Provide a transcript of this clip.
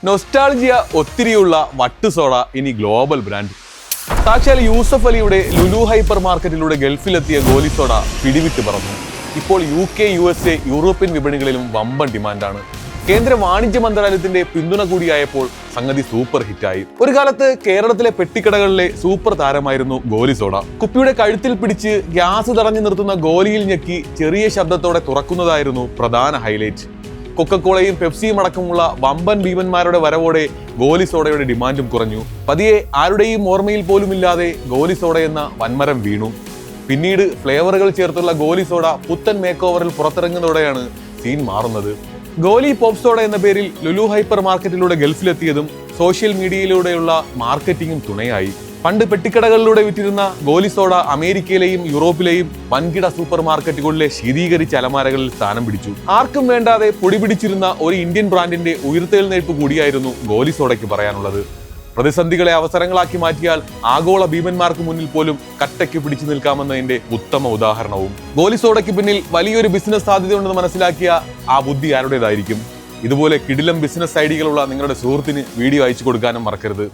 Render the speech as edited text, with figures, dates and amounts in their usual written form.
Nostalgia ഒത്തിരിയുള്ള വട്ട് soda ഇനി global brand. സാക്ഷാൽ യൂസഫ് അലിയുടെ ലുലു ഹൈപ്പർ മാർക്കറ്റിലൂടെ ഗൾഫിലെത്തിയ ഗോലി സോഡ പിടിവിട്ട് പറന്നു. ഇപ്പോൾ UK, USA, യൂറോപ്യൻ വിപണികളിലും വമ്പൻ ഡിമാൻഡാണ്. കേന്ദ്ര വാണിജ്യ മന്ത്രാലയത്തിന്റെ പിന്തുണ കൂടിയായപ്പോൾ സംഗതി സൂപ്പർ ഹിറ്റായി. ഒരു കാലത്ത് കേരളത്തിലെ പെട്ടിക്കടകളിലെ സൂപ്പർ താരമായിരുന്നു ഗോലി സോഡ. കുപ്പിയുടെ കഴുത്തിൽ പിടിച്ച് ഗ്യാസ് തടഞ്ഞു നിർത്തുന്ന ഗോലിയിൽ ഞെക്കി ചെറിയ ശബ്ദത്തോടെ തുറക്കുന്നതായിരുന്നു പ്രധാന ഹൈലൈറ്റ്. കൊക്കക്കോളയും പെപ്സിയും അടക്കമുള്ള വമ്പൻ ഭീമന്മാരുടെ വരവോടെ ഗോലി സോഡയുടെ ഡിമാൻഡും കുറഞ്ഞു. പതിയെ ആരുടെയും ഓർമ്മയിൽ പോലുമില്ലാതെ ഗോലി സോഡ എന്ന വൻമരം വീണു. പിന്നീട് ഫ്ലേവറുകൾ ചേർത്തുള്ള ഗോലി സോഡ പുത്തൻ മേക്ക് ഓവറിൽ പുറത്തിറങ്ങുന്നതോടെയാണ് സീൻ മാറുന്നത്. ഗോലി പോപ്പ് സോഡ എന്ന പേരിൽ ലുലു ഹൈപ്പർ മാർക്കറ്റിലൂടെ ഗൾഫിലെത്തിയതും സോഷ്യൽ മീഡിയയിലൂടെയുള്ള മാർക്കറ്റിംഗും തുണയായി. പണ്ട് പെട്ടിക്കടകളിലൂടെ വിറ്റിരുന്ന ഗോലി സോഡ അമേരിക്കയിലെയും യൂറോപ്പിലെയും വൻകിട സൂപ്പർ മാർക്കറ്റുകളിലെ ശീതീകരിച്ച അലമാരകളിൽ സ്ഥാനം പിടിച്ചു. ആർക്കും വേണ്ടാതെ പൊടി പിടിച്ചിരുന്ന ഒരു ഇന്ത്യൻ ബ്രാൻഡിന്റെ ഉയർത്തെഴുന്നേൽപ്പ് കൂടിയായിരുന്നു ഗോലി സോഡയ്ക്ക് പറയാനുള്ളത്. പ്രതിസന്ധികളെ അവസരങ്ങളാക്കി മാറ്റിയാൽ ആഗോള ഭീമന്മാർക്ക് മുന്നിൽ പോലും കട്ടയ്ക്ക് പിടിച്ചു നിൽക്കാമെന്നതിന്റെ ഉത്തമ ഉദാഹരണവും. ഗോലി സോഡയ്ക്ക് പിന്നിൽ വലിയൊരു ബിസിനസ് സാധ്യതയുണ്ടെന്ന് മനസ്സിലാക്കിയ ആ ബുദ്ധി ആരുടേതായിരിക്കും? ഇതുപോലെ കിടിലം ബിസിനസ് ഐഡിയകളുള്ള നിങ്ങളുടെ സുഹൃത്തിന് വീഡിയോ അയച്ചു കൊടുക്കാനും മറക്കരുത്.